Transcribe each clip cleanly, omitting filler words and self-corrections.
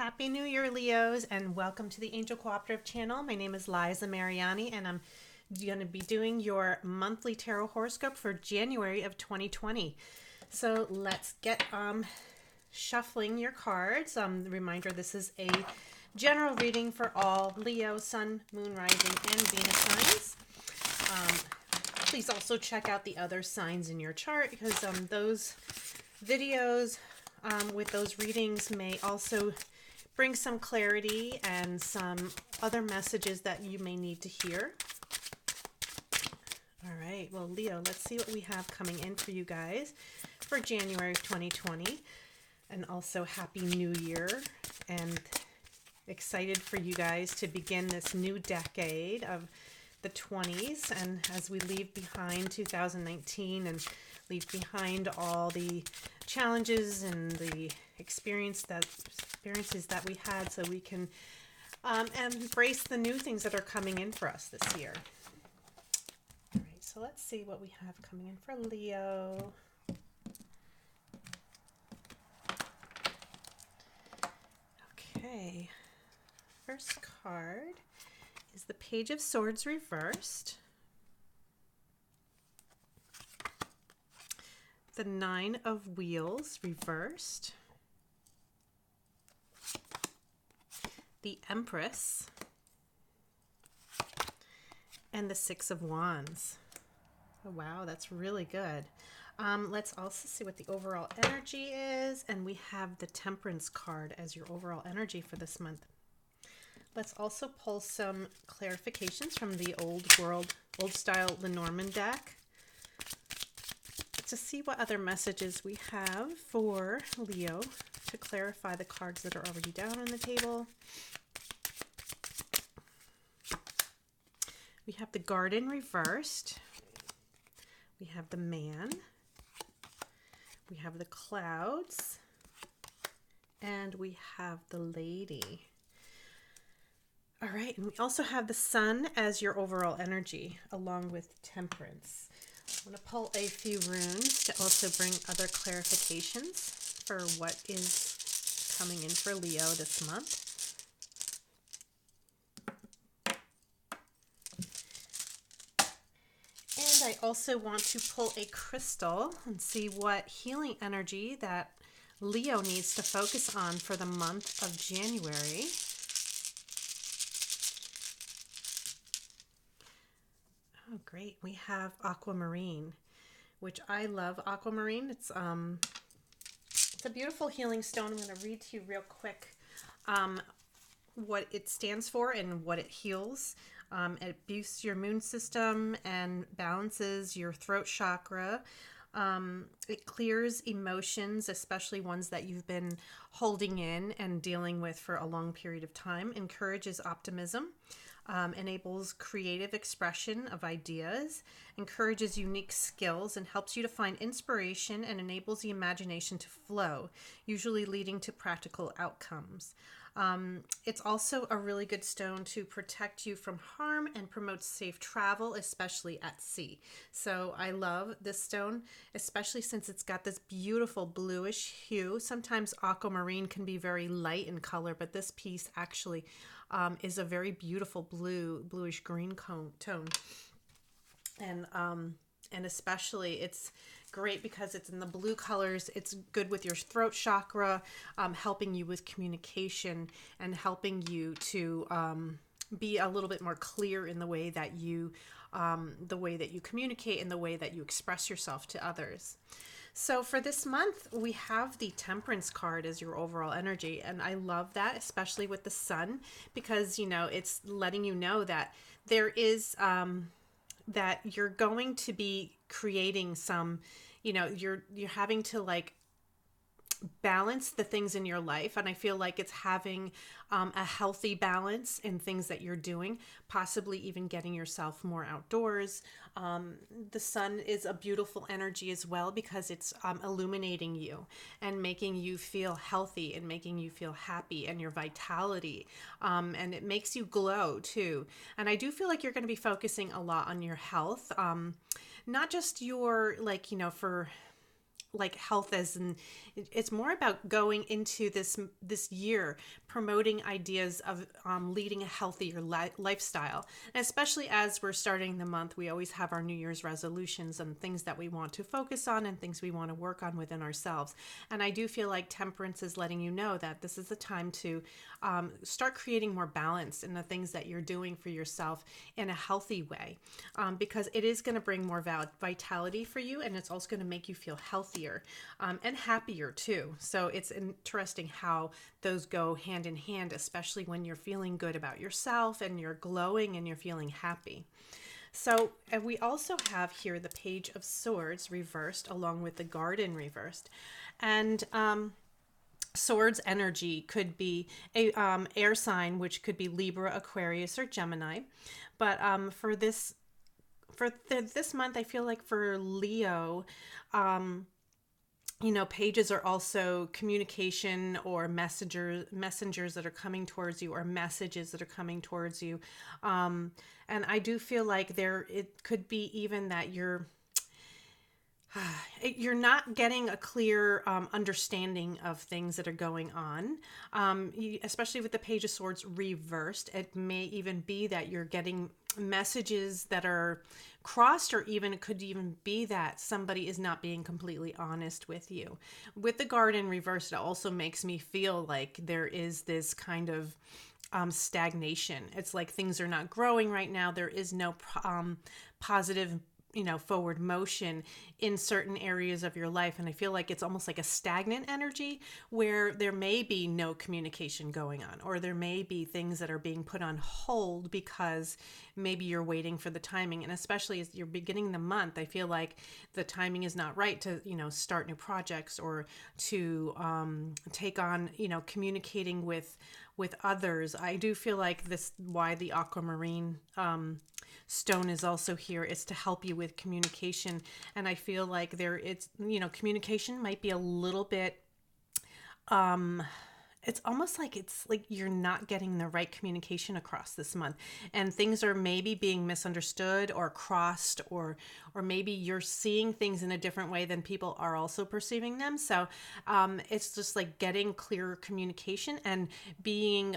Happy New Year, Leos, and welcome to the Angel Cooperative channel. My name is Liza Mariani, and I'm going to be doing your monthly tarot horoscope for January of 2020. So let's get shuffling your cards. Reminder, this is a general reading for all Leo, Sun, Moon, Rising, and Venus signs. Please also check out the other signs in your chart because those videos with those readings may also bring some clarity and some other messages that you may need to hear. All right, well, Leo, let's see what we have coming in for you guys for January of 2020. And also Happy New Year, and excited for you guys to begin this new decade of the 20s, and as we leave behind 2019 and leave behind all the challenges and the experiences that we had, so we can embrace the new things that are coming in for us this year. All right, so let's see what we have coming in for Leo. Okay, first card is the Page of Swords reversed, the Nine of Wheels reversed, the Empress, and the Six of Wands. Oh, wow, that's really good. Let's also see what the overall energy is, and we have the Temperance card as your overall energy for this month. Let's also pull some clarifications from the old style Lenormand deck to see what other messages we have for Leo to clarify the cards that are already down on the table. We have the Garden reversed. We have the Man. We have the Clouds. And we have the Lady. All right, and we also have the Sun as your overall energy, along with Temperance. I'm going to pull a few runes to also bring other clarifications for what is coming in for Leo this month. And I also want to pull a crystal and see what healing energy that Leo needs to focus on for the month of January. Oh, great. We have Aquamarine, which I love Aquamarine. It's a beautiful healing stone. I'm going to read to you real quick what it stands for and what it heals. It boosts your immune system and balances your throat chakra. It clears emotions, especially ones that you've been holding in and dealing with for a long period of time. Encourages optimism. Enables creative expression of ideas, encourages unique skills, and helps you to find inspiration and enables the imagination to flow, usually leading to practical outcomes. It's also a really good stone to protect you from harm and promotes safe travel, especially at sea. So I love this stone, especially since it's got this beautiful bluish hue. Sometimes aquamarine can be very light in color, but this piece actually is a very beautiful bluish green tone. And especially it's great because it's in the blue colors. It's good with your throat chakra, helping you with communication and helping you to be a little bit more clear in the way that you communicate and the way that you express yourself to others. So for this month, we have the Temperance card as your overall energy. And I love that, especially with the Sun, because, you know, it's letting you know that there is, that you're going to be creating some, you know, you're having to like balance the things in your life. And I feel like it's having a healthy balance in things that you're doing, possibly even getting yourself more outdoors. The Sun is a beautiful energy as well because it's illuminating you and making you feel healthy and making you feel happy and your vitality. And it makes you glow too. And I do feel like you're going to be focusing a lot on your health, not just your, like, you know, for like health as in it's more about going into this year promoting ideas of leading a healthier lifestyle. And especially as we're starting the month, we always have our New Year's resolutions and things that we want to focus on and things we want to work on within ourselves. And I do feel like Temperance is letting you know that this is the time to start creating more balance in the things that you're doing for yourself in a healthy way, because it is going to bring more vitality for you, and it's also going to make you feel healthier and happier too. So it's interesting how those go hand in hand, especially when you're feeling good about yourself and you're glowing and you're feeling happy. So we also have here the Page of Swords reversed along with the Garden reversed. And Swords energy could be a air sign, which could be Libra, Aquarius, or Gemini. But for this month, I feel like for Leo, pages are also communication or messengers that are coming towards you, or messages that are coming towards you. And I do feel like it could be even that you're not getting a clear understanding of things that are going on, especially with the Page of Swords reversed. It may even be that you're getting messages that are crossed, or even it could even be that somebody is not being completely honest with you. With the Garden reversed, it also makes me feel like there is this kind of stagnation. It's like things are not growing right now. There is no positive forward motion in certain areas of your life. And I feel like it's almost like a stagnant energy where there may be no communication going on, or there may be things that are being put on hold because maybe you're waiting for the timing. And especially as you're beginning the month, I feel like the timing is not right to, start new projects or to take on, communicating with others. I do feel like why the aquamarine stone is also here is to help you with communication. And I feel like communication might be a little bit, it's almost like it's like you're not getting the right communication across this month, and things are maybe being misunderstood or crossed, or maybe you're seeing things in a different way than people are also perceiving them. So it's just like getting clearer communication and being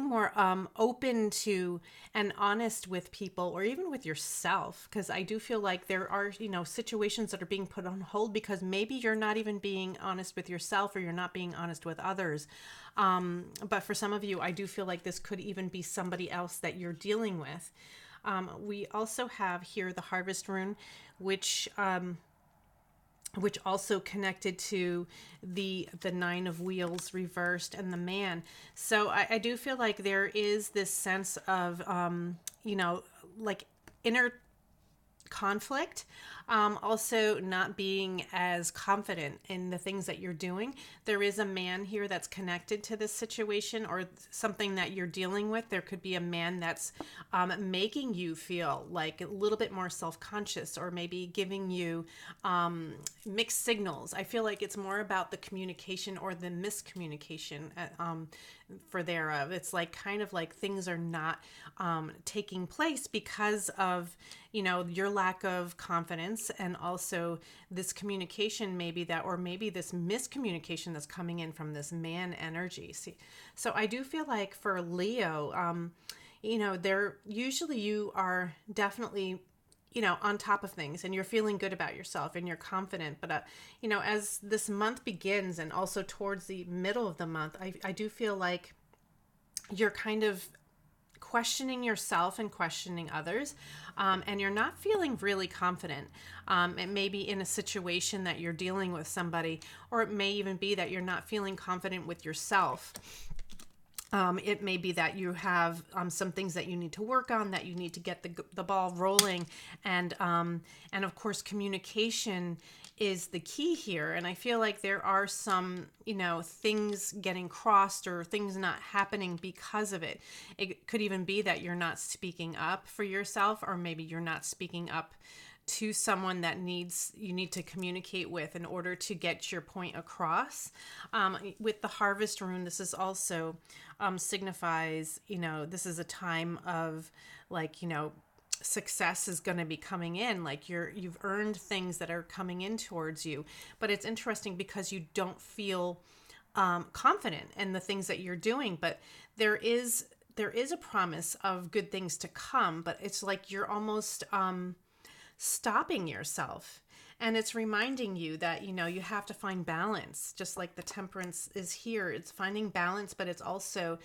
more open to and honest with people, or even with yourself, because I do feel like there are situations that are being put on hold because maybe you're not even being honest with yourself, or you're not being honest with others. But for some of you, I do feel like this could even be somebody else that you're dealing with. We also have here the Harvest rune, which also connected to the Nine of Wheels reversed and the Man. So I do feel like there is this sense of, like inner conflict, also not being as confident in the things that you're doing. There is a man here that's connected to this situation or something that you're dealing with. There could be a man that's making you feel like a little bit more self-conscious, or maybe giving you mixed signals. I feel like it's more about the communication or the miscommunication for thereof. It's like kind of like things are not taking place because of your lack of confidence, and also this communication maybe this miscommunication that's coming in from this man energy. See, so I do feel like for Leo, you are definitely on top of things, and you're feeling good about yourself and you're confident. But, as this month begins, and also towards the middle of the month, I do feel like you're kind of questioning yourself and questioning others, and you're not feeling really confident. It may be in a situation that you're dealing with somebody, or it may even be that you're not feeling confident with yourself. It may be that you have some things that you need to work on, that you need to get the ball rolling, and of course communication is the key here. And I feel like there are some things getting crossed, or things not happening because of it. It could even be that you're not speaking up for yourself, or maybe you're not speaking up to someone that you need to communicate with in order to get your point across. With the Harvest rune, this is also signifies, this is a time of success is going to be coming in, like you've earned things that are coming in towards you. But it's interesting because you don't feel confident in the things that you're doing, but there is a promise of good things to come, but it's like you're almost stopping yourself. And it's reminding you that, you have to find balance, just like the temperance is here. It's finding balance, but it's also,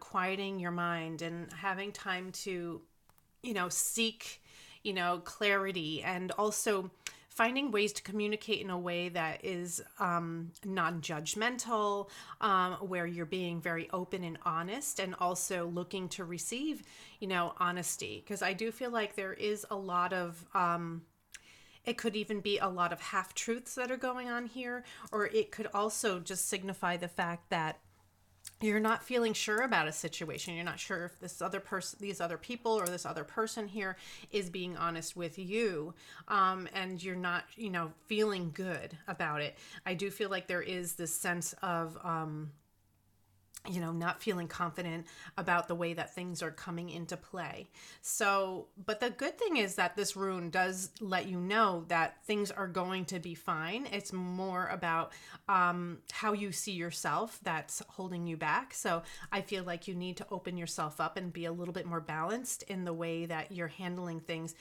quieting your mind and having time to, seek, clarity, and also finding ways to communicate in a way that is non-judgmental, where you're being very open and honest, and also looking to receive, honesty. Because I do feel like there is a lot of, it could even be a lot of half-truths that are going on here, or it could also just signify the fact that you're not feeling sure about a situation. You're not sure if this other person, these other people, or this other person here is being honest with you. And you're not, feeling good about it. I do feel like there is this sense of, not feeling confident about the way that things are coming into play. So, but the good thing is that this rune does let you know that things are going to be fine. It's more about how you see yourself that's holding you back. So I feel like you need to open yourself up and be a little bit more balanced in the way that you're handling things.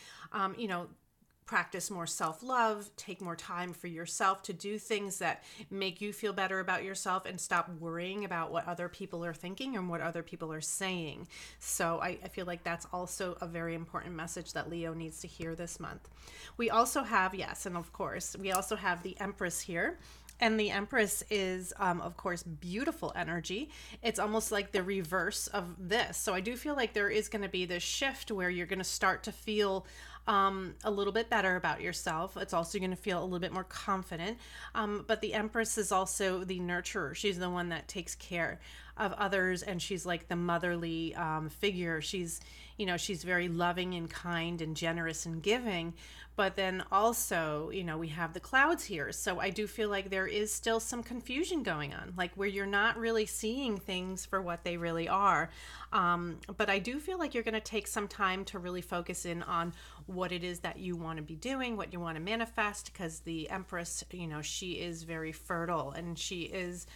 Practice more self-love, take more time for yourself to do things that make you feel better about yourself, and stop worrying about what other people are thinking and what other people are saying. So I feel like that's also a very important message that Leo needs to hear this month. We also have, yes, and of course, we also have the Empress here. And the Empress is, of course, beautiful energy. It's almost like the reverse of this. So I do feel like there is going to be this shift where you're going to start to feel a little bit better about yourself. It's also going to feel a little bit more confident. But the Empress is also the nurturer. She's the one that takes care of others, and she's like the motherly figure. She's very loving and kind and generous and giving. But then also, we have the clouds here. So I do feel like there is still some confusion going on, like where you're not really seeing things for what they really are. But I do feel like you're going to take some time to really focus in on what it is that you want to be doing, what you want to manifest, because the Empress, she is very fertile, and she is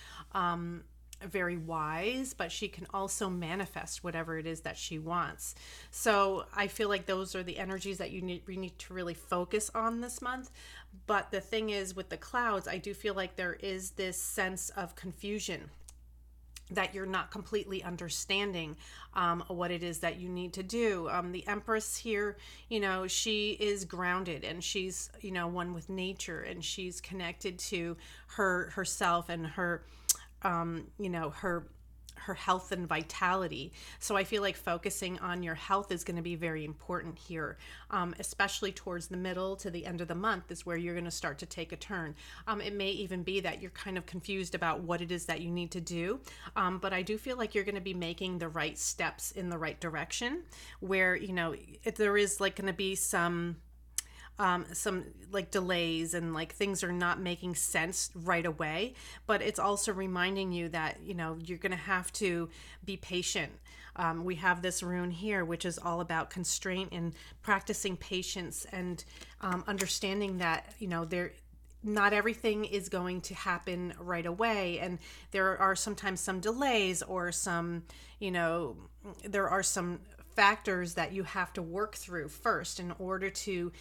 very wise, but she can also manifest whatever it is that she wants. So I feel like those are the energies that we need to really focus on this month. But the thing is, with the clouds, I do feel like there is this sense of confusion, that you're not completely understanding what it is that you need to do. The Empress here, she is grounded, and she's, one with nature, and she's connected to herself and her her health and vitality. So I feel like focusing on your health is going to be very important here, especially towards the middle to the end of the month is where you're going to start to take a turn. It may even be that you're kind of confused about what it is that you need to do, but I do feel like you're going to be making the right steps in the right direction, where, if there is like going to be some like delays, and like things are not making sense right away, but it's also reminding you that, you're going to have to be patient. We have this rune here, which is all about constraint and practicing patience, and understanding that, not everything is going to happen right away, and there are sometimes some delays, or some, there are some factors that you have to work through first in order to,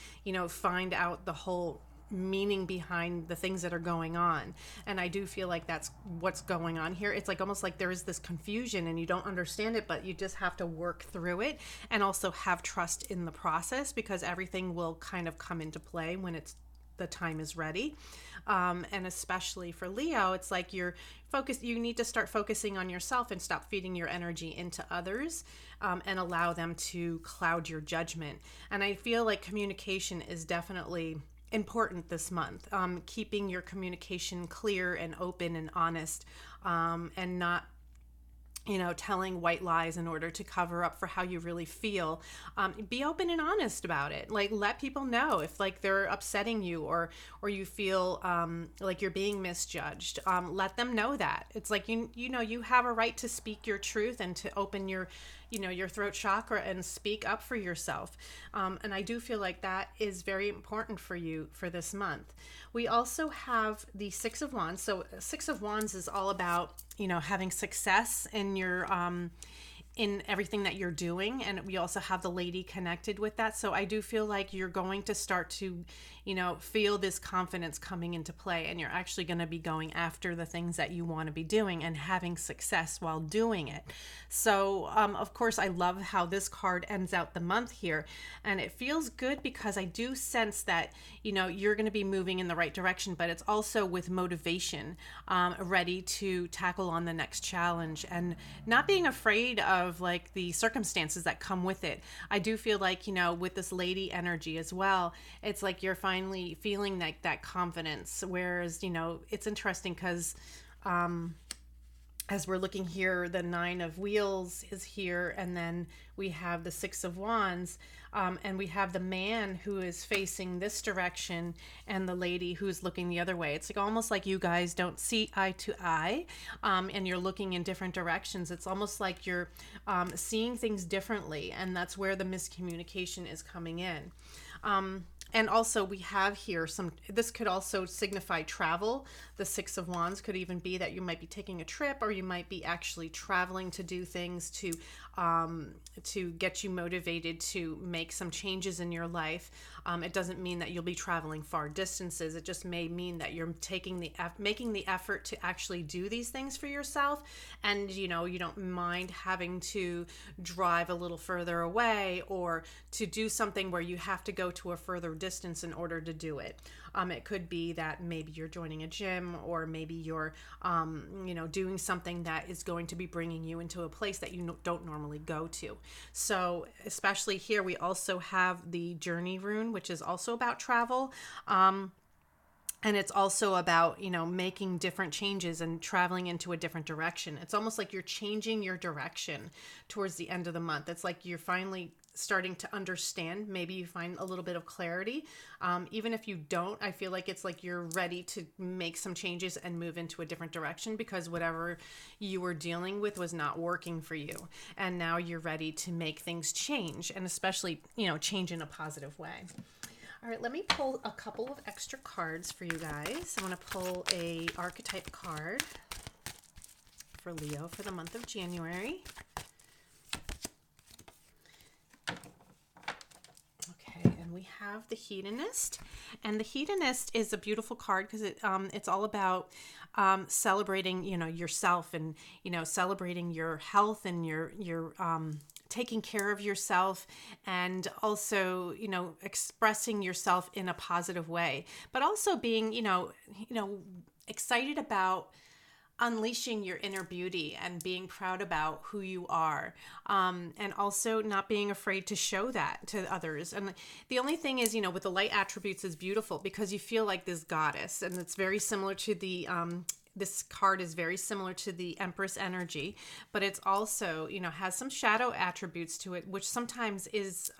find out the whole meaning behind the things that are going on. And I do feel like that's what's going on here. It's like almost like there is this confusion and you don't understand it, but you just have to work through it, and also have trust in the process, because everything will kind of come into play when the time is ready. And especially for Leo, it's like you need to start focusing on yourself and stop feeding your energy into others, and allow them to cloud your judgment. And I feel like communication is definitely important this month. Keeping your communication clear and open and honest, and not telling white lies in order to cover up for how you really feel. Be open and honest about it. Like, let people know if like they're upsetting you, or you feel like you're being misjudged. Let them know that. It's like, you have a right to speak your truth and to open your throat chakra and speak up for yourself. And I do feel like that is very important for you for this month. We also have the Six of Wands. So Six of Wands is all about, having success in your in everything that you're doing. And we also have the lady connected with that. So I do feel like you're going to start to, feel this confidence coming into play, and you're actually going to be going after the things that you want to be doing and having success while doing it. So, of course, I love how this card ends out the month here, and it feels good because I do sense that, you're going to be moving in the right direction, but it's also with motivation, ready to tackle on the next challenge and not being afraid of like the circumstances that come with it. I do feel like, with this lady energy as well, it's like you're finally feeling like that confidence. Whereas, it's interesting because as we're looking here, the Nine of Wheels is here, and then we have the Six of Wands, and we have the man who is facing this direction and the lady who's looking the other way. It's like almost like you guys don't see eye to eye, and you're looking in different directions. It's almost like you're seeing things differently, and that's where the miscommunication is coming in. And also we have here this could also signify travel. The Six of Wands could even be that you might be taking a trip, or you might be actually traveling to do things to get you motivated to make some changes in your life. It doesn't mean that you'll be traveling far distances. It just may mean that you're making the effort to actually do these things for yourself. And, you don't mind having to drive a little further away, or to do something where you have to go to a further distance in order to do it. It could be that maybe you're joining a gym, or maybe you're, doing something that is going to be bringing you into a place that you don't normally go to. So especially here, we also have the Journey rune, which is also about travel. And it's also about, making different changes and traveling into a different direction. It's almost like you're changing your direction towards the end of the month. It's like you're finally starting to understand. Maybe you find a little bit of clarity. Even if you don't, I feel like it's like you're ready to make some changes and move into a different direction, because whatever you were dealing with was not working for you. And now you're ready to make things change, and especially, change in a positive way. All right, let me pull a couple of extra cards for you guys. I'm going to pull a archetype card for Leo for the month of January. Okay, and we have the Hedonist. And the Hedonist is a beautiful card because it's all about celebrating, yourself, and, celebrating your health and your taking care of yourself, and also, expressing yourself in a positive way, but also being, excited about unleashing your inner beauty and being proud about who you are, and also not being afraid to show that to others. And the only thing is, with the light attributes is beautiful because you feel like this goddess, and it's very similar to the this card is very similar to the Empress energy, but it's also, has some shadow attributes to it, which sometimes is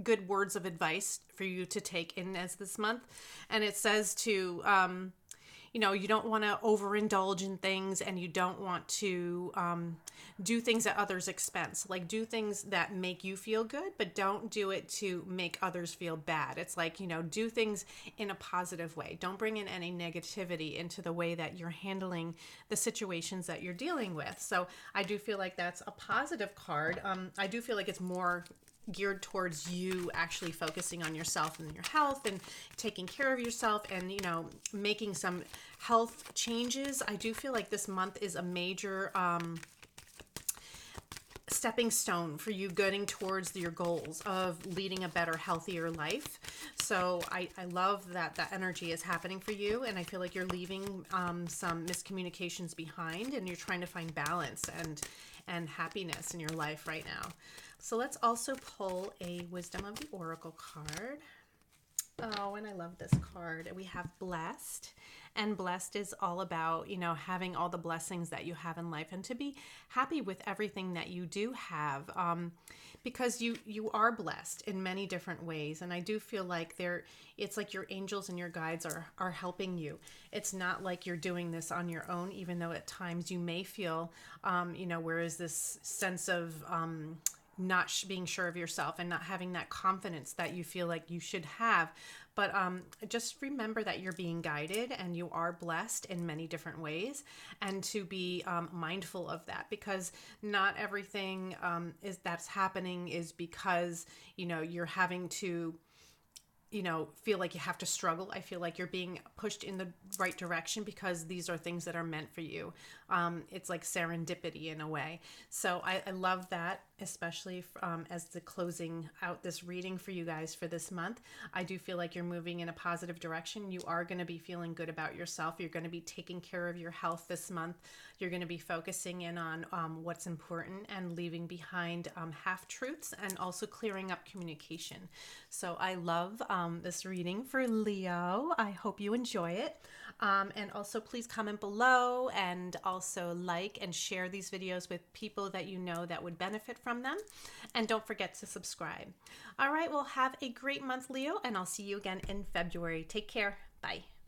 good words of advice for you to take in as this month. And it says to, you don't want to overindulge in things, and you don't want to do things at others' expense. Like, do things that make you feel good, but don't do it to make others feel bad. It's like, do things in a positive way. Don't bring in any negativity into the way that you're handling the situations that you're dealing with. So I do feel like that's a positive card. I do feel like it's more geared towards you actually focusing on yourself and your health and taking care of yourself and, making some health changes. I do feel like this month is a major stepping stone for you getting towards your goals of leading a better, healthier life. So I love that that energy is happening for you, and I feel like you're leaving some miscommunications behind, and you're trying to find balance and happiness in your life right now. So let's also pull a Wisdom of the Oracle card. Oh, and I love this card. We have Blessed, And blessed is all about, you know, having all the blessings that you have in life and to be happy with everything that you do have. Because you are blessed in many different ways, and I do feel like it's like your angels and your guides are helping you. It's not like you're doing this on your own, even though at times you may feel you know, where is this sense of not being sure of yourself and not having that confidence that you feel like you should have. But just remember that you're being guided and you are blessed in many different ways, and to be mindful of that, because not everything is that's happening is because, you know, you're having to, you know, feel like you have to struggle. I feel like you're being pushed in the right direction because these are things that are meant for you. It's like serendipity in a way. So I love that, especially as the closing out this reading for you guys for this month. I do feel like you're moving in a positive direction. You are going to be feeling good about yourself. You're going to be taking care of your health this month. You're going to be focusing in on what's important and leaving behind half-truths, and also clearing up communication. So I love this reading for Leo. I hope you enjoy it. And also please comment below, and also like and share these videos with people that you know that would benefit from them. And don't forget to subscribe. All right, well, have a great month, Leo, and I'll see you again in February. Take care. Bye.